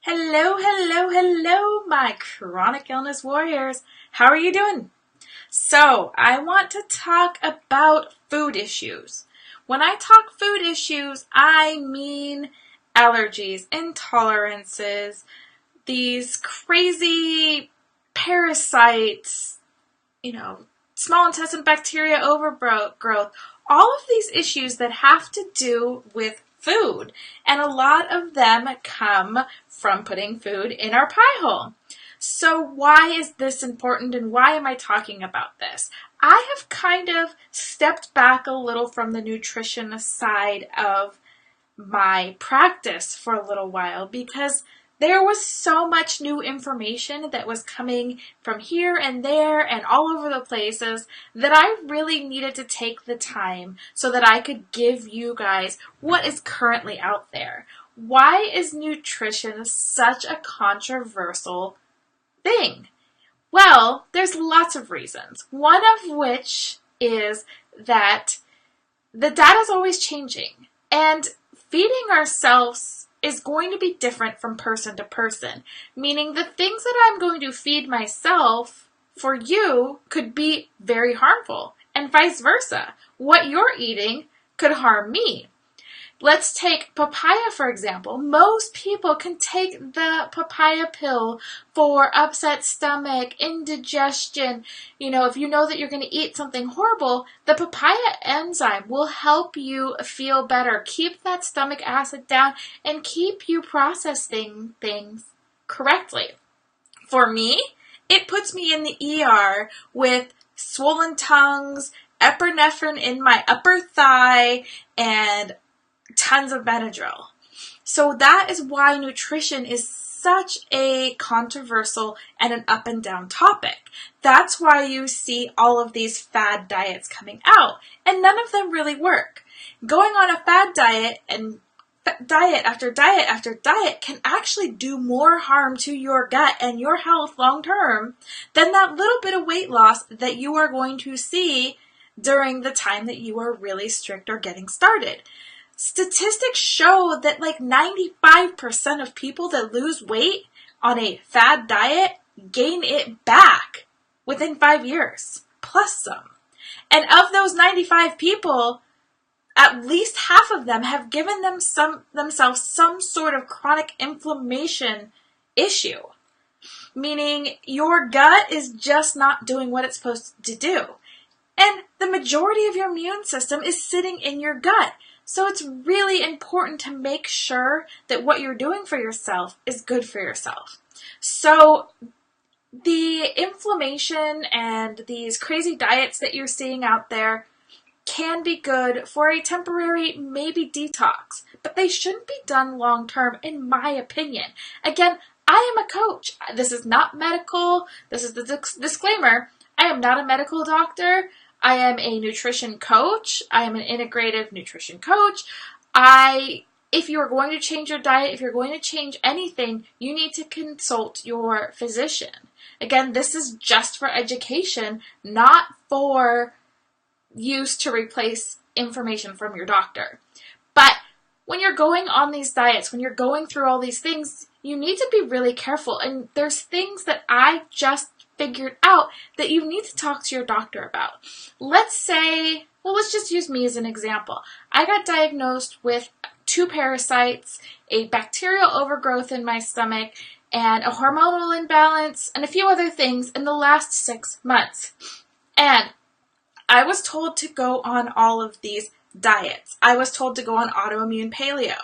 Hello, hello, hello, my chronic illness warriors. How are you doing? So, I want to talk about food issues. When I talk food issues, I mean allergies, intolerances, these crazy parasites, small intestine bacteria overgrowth, all of these issues that have to do with food. And a lot of them come from putting food in our pie hole. So why is this important and why am I talking about this? I have kind of stepped back a little from the nutrition side of my practice for a little while because there was so much new information that was coming from here and there and all over the places that I really needed to take the time so that I could give you guys what is currently out there. Why is nutrition such a controversial thing? Well, there's lots of reasons. One of which is that the data is always changing, and feeding ourselves is going to be different from person to person, meaning the things that I'm going to feed myself for you could be very harmful, and vice versa. What you're eating could harm me. Let's take papaya, for example. Most people can take the papaya pill for upset stomach, indigestion. If you know that you're going to eat something horrible, the papaya enzyme will help you feel better, keep that stomach acid down, and keep you processing things correctly. For me, it puts me in the ER with swollen tongues, epinephrine in my upper thigh, and tons of Benadryl. So that is why nutrition is such a controversial and an up and down topic. That's why you see all of these fad diets coming out, and none of them really work. Going on a fad diet and diet after diet after diet can actually do more harm to your gut and your health long term than that little bit of weight loss that you are going to see during the time that you are really strict or getting started. Statistics show that like 95% of people that lose weight on a fad diet gain it back within 5 years, plus some. And of those 95 people, at least half of them have given themselves some sort of chronic inflammation issue, meaning your gut is just not doing what it's supposed to do. And the majority of your immune system is sitting in your gut. So it's really important to make sure that what you're doing for yourself is good for yourself. So the inflammation and these crazy diets that you're seeing out there can be good for a temporary, maybe detox, but they shouldn't be done long term, in my opinion. Again, I am a coach. This is not medical. This is the disclaimer. I am not a medical doctor. I am a nutrition coach. I am an integrative nutrition coach. If you're going to change your diet, if you're going to change anything, you need to consult your physician. Again, this is just for education, not for use to replace information from your doctor. But when you're going on these diets, when you're going through all these things, you need to be really careful. And there's things that I just figured out that you need to talk to your doctor about. Let's just use me as an example. I got diagnosed with 2 parasites, a bacterial overgrowth in my stomach, and a hormonal imbalance, and a few other things in the last 6 months. And I was told to go on all of these diets. I was told to go on autoimmune paleo,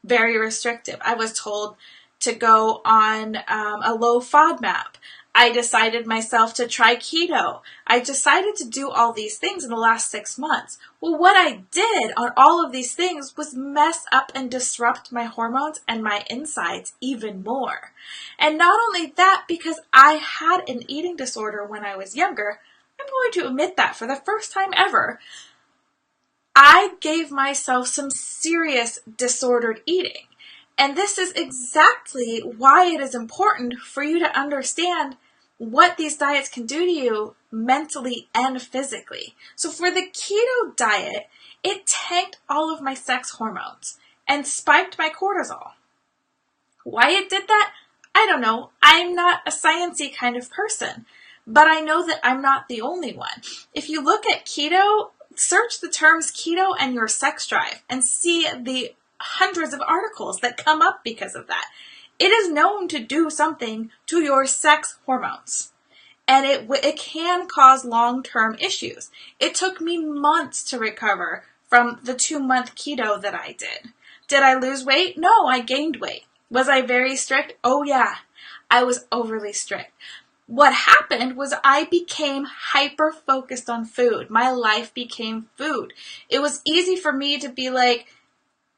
very restrictive. I was told to go on a low FODMAP. I decided myself to try keto. I decided to do all these things in the last 6 months. Well, what I did on all of these things was mess up and disrupt my hormones and my insides even more. And not only that, because I had an eating disorder when I was younger, I'm going to admit that for the first time ever, I gave myself some serious disordered eating. And this is exactly why it is important for you to understand what these diets can do to you mentally and physically. So for the keto diet, it tanked all of my sex hormones and spiked my cortisol. Why it did that? I don't know. I'm not a sciencey kind of person, but I know that I'm not the only one. If you look at keto, search the terms keto and your sex drive and see the hundreds of articles that come up because of that. It is known to do something to your sex hormones, and it can cause long-term issues. It took me months to recover from the 2-month keto that I did. Did I lose weight? No, I gained weight. Was I very strict? Oh yeah, I was overly strict. What happened was I became hyper-focused on food. My life became food. It was easy for me to be like,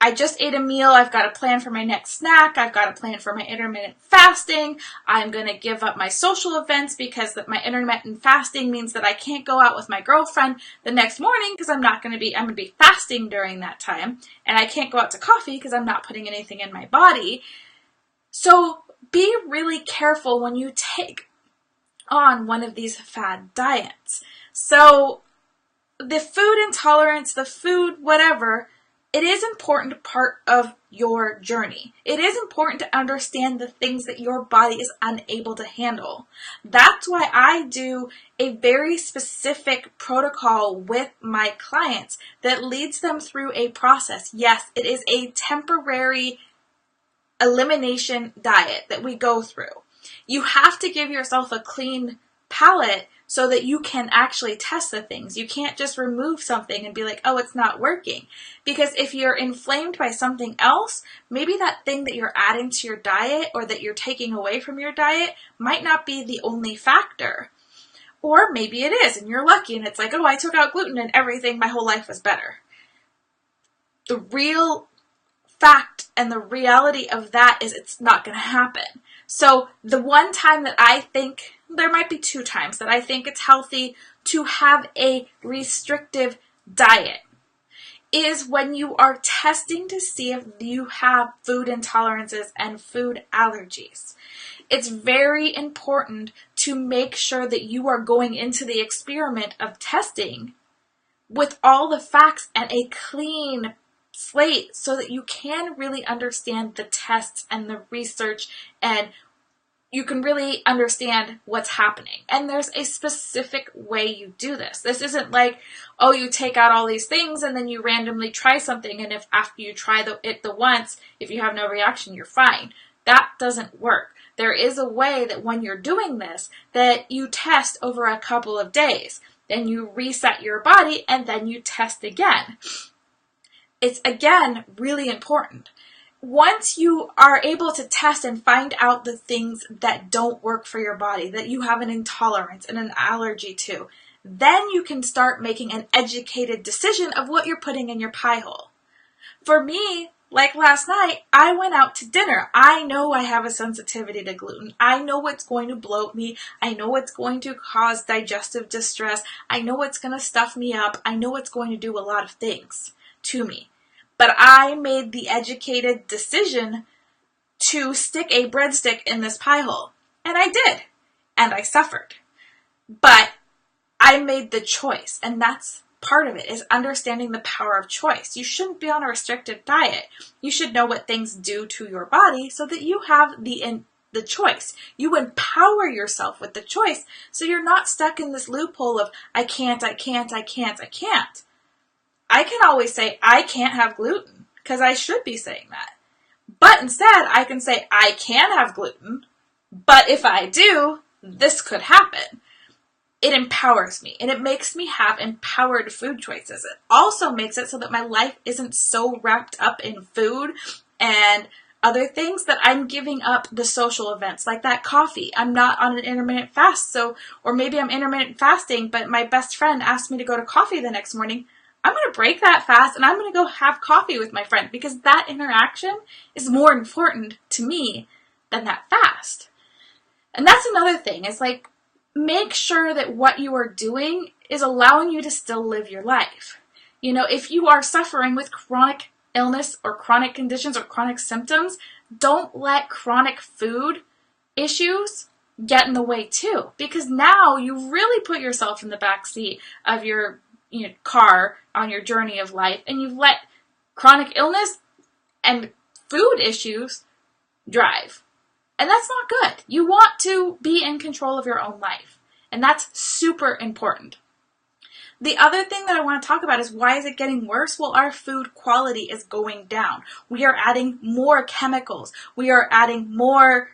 I just ate a meal, I've got a plan for my next snack, I've got a plan for my intermittent fasting, I'm going to give up my social events because my intermittent fasting means that I can't go out with my girlfriend the next morning because I'm going to be fasting during that time, and I can't go out to coffee because I'm not putting anything in my body. So be really careful when you take on one of these fad diets. So the food intolerance, the food whatever, it is an important part of your journey. It is important to understand the things that your body is unable to handle. That's why I do a very specific protocol with my clients that leads them through a process. Yes, it is a temporary elimination diet that we go through. You have to give yourself a clean palate so that you can actually test the things. You can't just remove something and be like, oh, it's not working. Because if you're inflamed by something else, maybe that thing that you're adding to your diet or that you're taking away from your diet might not be the only factor. Or maybe it is, and you're lucky, and it's like, oh, I took out gluten and everything, my whole life was better. The real fact and the reality of that is it's not going to happen. So the one time that I think, there might be 2 times that I think it's healthy to have a restrictive diet is when you are testing to see if you have food intolerances and food allergies. It's very important to make sure that you are going into the experiment of testing with all the facts and a clean slate so that you can really understand the tests and the research, and you can really understand what's happening. And there's a specific way you do this. This isn't like, oh, you take out all these things and then you randomly try something, and if after you try it the once, if you have no reaction, you're fine. That doesn't work. There is a way that when you're doing this, that you test over a couple of days. Then you reset your body and then you test again. It's, again, really important. Once you are able to test and find out the things that don't work for your body, that you have an intolerance and an allergy to, then you can start making an educated decision of what you're putting in your pie hole. For me, like last night, I went out to dinner. I know I have a sensitivity to gluten. I know it's going to bloat me. I know it's going to cause digestive distress. I know it's going to stuff me up. I know it's going to do a lot of things to me. But I made the educated decision to stick a breadstick in this pie hole. And I did. And I suffered. But I made the choice. And that's part of it, is understanding the power of choice. You shouldn't be on a restrictive diet. You should know what things do to your body so that you have the choice. You empower yourself with the choice so you're not stuck in this loophole of I can't. I can always say, I can't have gluten, because I should be saying that. But instead, I can say, I can have gluten, but if I do, this could happen. It empowers me, and it makes me have empowered food choices. It also makes it so that my life isn't so wrapped up in food and other things that I'm giving up the social events, like that coffee. I'm not on an intermittent fast, or maybe I'm intermittent fasting, but my best friend asked me to go to coffee the next morning. I'm going to break that fast and I'm going to go have coffee with my friend, because that interaction is more important to me than that fast. And that's another thing. It's like, make sure that what you are doing is allowing you to still live your life. You know, if you are suffering with chronic illness or chronic conditions or chronic symptoms, don't let chronic food issues get in the way too, because now you really put yourself in the back seat of your car on your journey of life, and you've let chronic illness and food issues drive. And that's not good. You want to be in control of your own life. And that's super important. The other thing that I want to talk about is, why is it getting worse? Well, our food quality is going down. We are adding more chemicals. We are adding more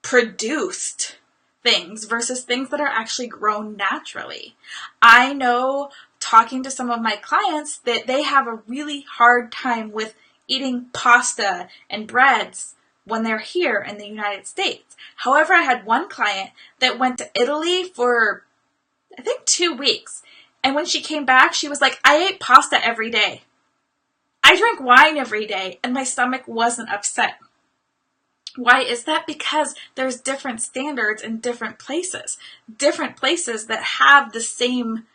produced things versus things that are actually grown naturally. I know, talking to some of my clients, that they have a really hard time with eating pasta and breads when they're here in the United States. However, I had one client that went to Italy for, I think, 2 weeks. And when she came back, she was like, I ate pasta every day. I drank wine every day, and my stomach wasn't upset. Why is that? Because there's different standards in different places. Different places that have the same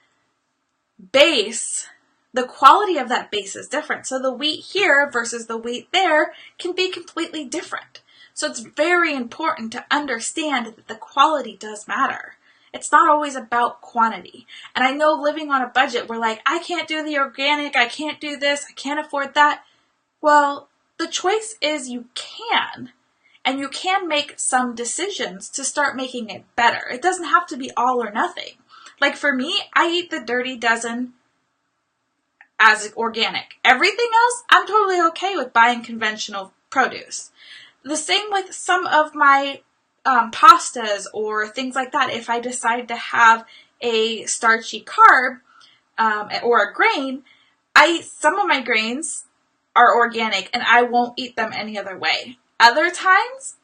base, the quality of that base is different. So the wheat here versus the wheat there can be completely different. So it's very important to understand that the quality does matter. It's not always about quantity. And I know, living on a budget, we're like, I can't do the organic, I can't do this, I can't afford that. Well, the choice is you can. And you can make some decisions to start making it better. It doesn't have to be all or nothing. Like for me, I eat the Dirty Dozen as organic. Everything else, I'm totally okay with buying conventional produce. The same with some of my pastas or things like that. If I decide to have a starchy carb or a grain, some of my grains are organic and I won't eat them any other way. Other times,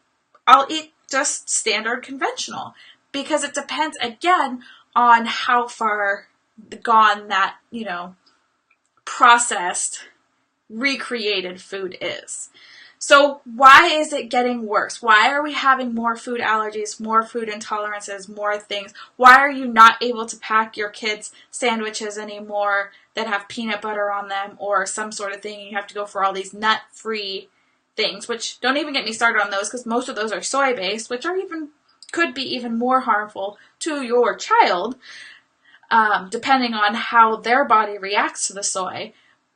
I'll eat just standard conventional, because it depends, again, on how far gone that, processed, recreated food is. So why is it getting worse? Why are we having more food allergies, more food intolerances, more things? Why are you not able to pack your kids sandwiches anymore that have peanut butter on them or some sort of thing? You have to go for all these nut-free things, which, don't even get me started on those, because most of those are soy-based, which could be even more harmful to your child, depending on how their body reacts to the soy.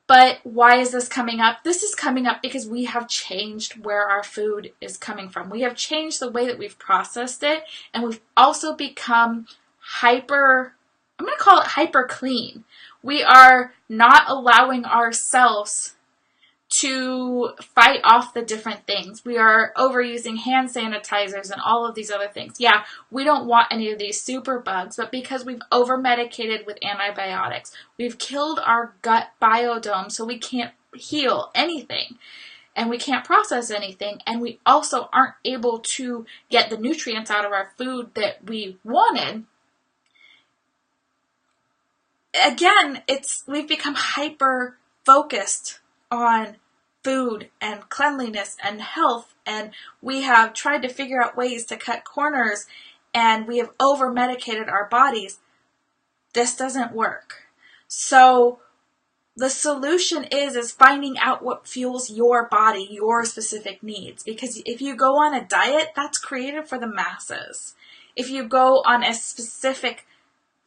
But why is this coming up? This is coming up because we have changed where our food is coming from. We have changed the way that we've processed it, and we've also become I'm going to call it hyper clean. We are not allowing ourselves to fight off the different things. We are overusing hand sanitizers and all of these other things. Yeah, we don't want any of these super bugs, but because we've over-medicated with antibiotics, we've killed our gut biodome, so we can't heal anything, and we can't process anything, and we also aren't able to get the nutrients out of our food that we wanted. Again, we've become hyper-focused on food and cleanliness and health, and we have tried to figure out ways to cut corners, and we have over-medicated our bodies. This doesn't work. So the solution is finding out what fuels your body, your specific needs. Because if you go on a diet, that's created for the masses. If you go on a specific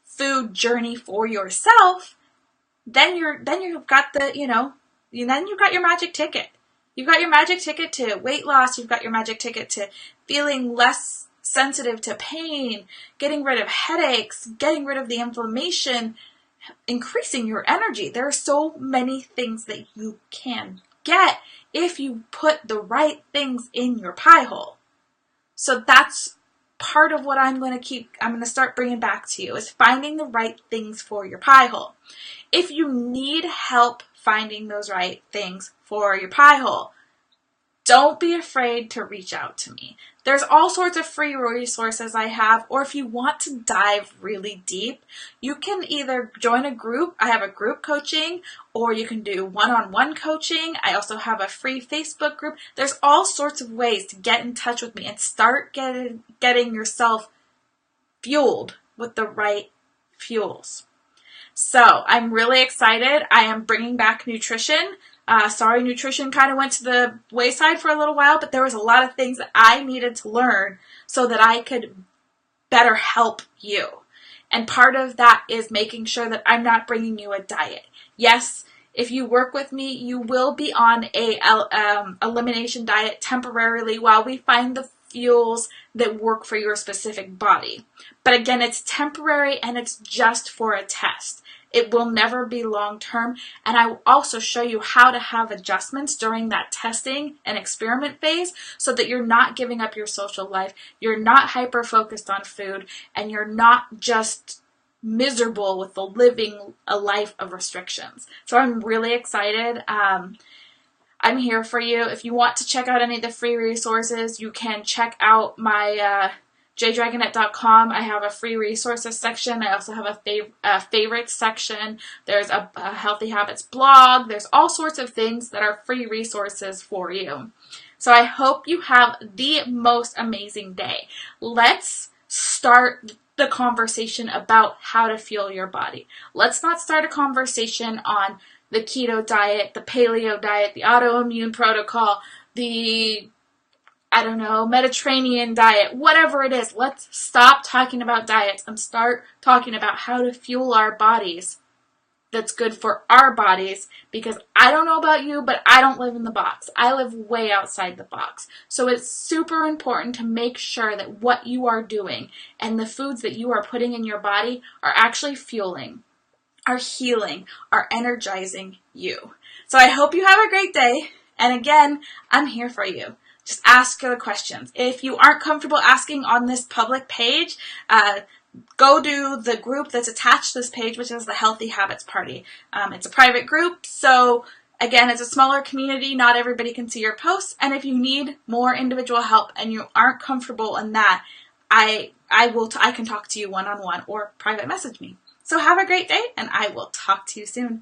food journey for yourself, then you've got then you've got your magic ticket. You've got your magic ticket to weight loss. You've got your magic ticket to feeling less sensitive to pain, getting rid of headaches, getting rid of the inflammation, increasing your energy. There are so many things that you can get if you put the right things in your pie hole. So that's part of what I'm going to start bringing back to you, is finding the right things for your pie hole. If you need help finding those right things for your pie hole, don't be afraid to reach out to me. There's all sorts of free resources I have, or if you want to dive really deep, you can either join a group. I have a group coaching, or you can do one-on-one coaching. I also have a free Facebook group. There's all sorts of ways to get in touch with me and start getting yourself fueled with the right fuels. So I'm really excited. I am bringing back nutrition. Sorry, nutrition kind of went to the wayside for a little while, but there was a lot of things that I needed to learn so that I could better help you. And part of that is making sure that I'm not bringing you a diet. Yes, if you work with me, you will be on a elimination diet temporarily while we find the fuels that work for your specific body. But again, it's temporary and it's just for a test. It will never be long term, and I will also show you how to have adjustments during that testing and experiment phase so that you're not giving up your social life, you're not hyper focused on food, and you're not just miserable with the living a life of restrictions. So I'm really excited. I'm here for you. If you want to check out any of the free resources, you can check out my jdragonette.com. I have a free resources section. I also have a favorites section. There's a Healthy Habits blog. There's all sorts of things that are free resources for you. So I hope you have the most amazing day. Let's start the conversation about how to fuel your body. Let's not start a conversation on the keto diet, the paleo diet, the autoimmune protocol, the Mediterranean diet, whatever it is. Let's stop talking about diets and start talking about how to fuel our bodies that's good for our bodies, because I don't know about you, but I don't live in the box. I live way outside the box. So it's super important to make sure that what you are doing and the foods that you are putting in your body are actually fueling, are healing, are energizing you. So I hope you have a great day. And again, I'm here for you. Just ask the questions. If you aren't comfortable asking on this public page, go to the group that's attached to this page, which is the Healthy Habits Party. It's a private group, so again, it's a smaller community. Not everybody can see your posts, and if you need more individual help and you aren't comfortable in that, I can talk to you one-on-one or private message me. So have a great day, and I will talk to you soon.